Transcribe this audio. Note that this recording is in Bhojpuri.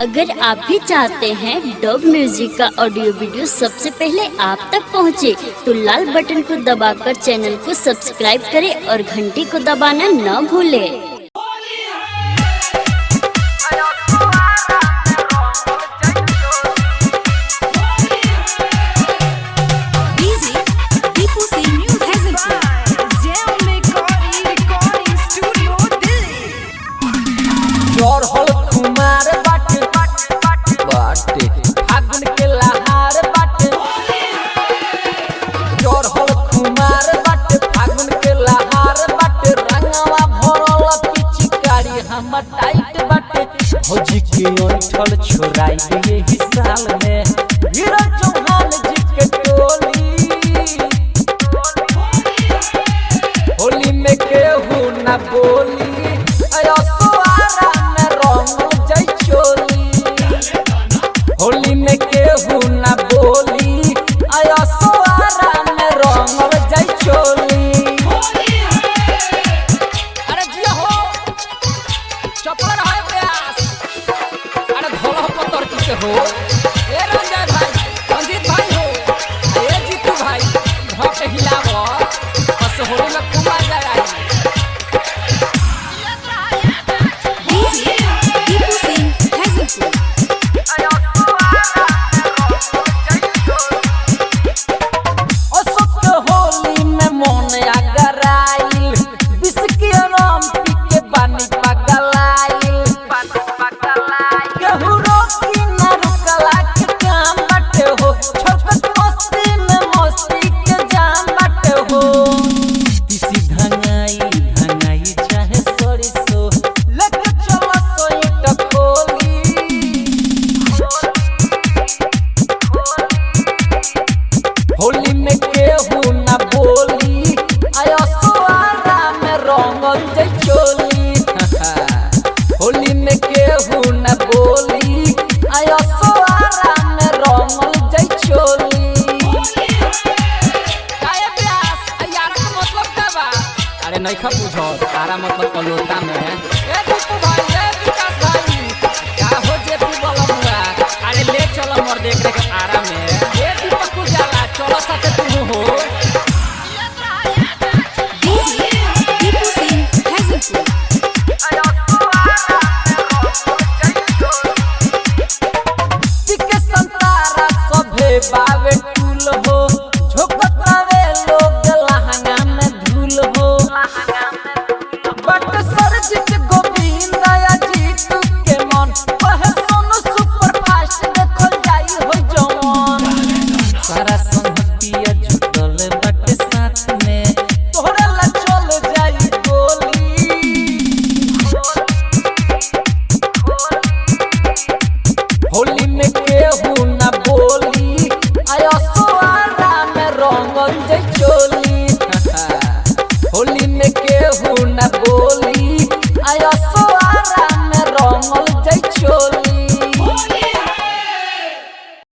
अगर आप भी चाहते हैं डब म्यूजिक का ऑडियो वीडियो सबसे पहले आप तक पहुंचे, तो लाल बटन को दबाकर चैनल को सब्सक्राइब करें और घंटी को दबाना न भूलें। टाइट बाटे भौजी के ओठल छोराई यही साल में वीरज चौहान जी के टोली होली में केहू ना बोली अयो सोआरा में रंग जई चोली होली में केहू ना बोली अयो सोआरा में रंग जई चोली। चपड़ है प्यास अरे धोला पत्थर की हो ए रंजन भाई रंजीत भाई हो ए जीतू भाई घट हिलावो बस होली में कुमा जाए दीपू सिंह हैजलपुर ओ सब होली में मन आगराइल बिस्की राम पी के बानी पागल होली में केहू ना बोली आयो सोआरा में रंगल जई चोली होली में केहू ना बोली आयो सोआरा में रंगल जई चोली। काहे प्यास यार का मतलब का बा अरे नहीं खा पूछो तारा मतलब कलोता में ए दीपू भाई ए विकास भाई क्या हो जेपी बोला हुआ अरे ले चलो मोर देख रे के आरा में ए दीपक को जाला चलो साथे तू हो दीपू सिंह हैजलपुर टिके संतारा सभे बावे टूल हो झोकतावे लोग लहंगा में धूल हो बट सरजित गोविंद या जीतू के मन कहे सोनू सुपर फास्ट देखल जाई हो जवान सारा संगतिया झुटल बट साथ में तोहरा ला चल जाई गोली होली में केहू ना बोली आयो सोआरा में रंगल जई चोली होली में केहू ना बोली आयो सोआरा में रंगल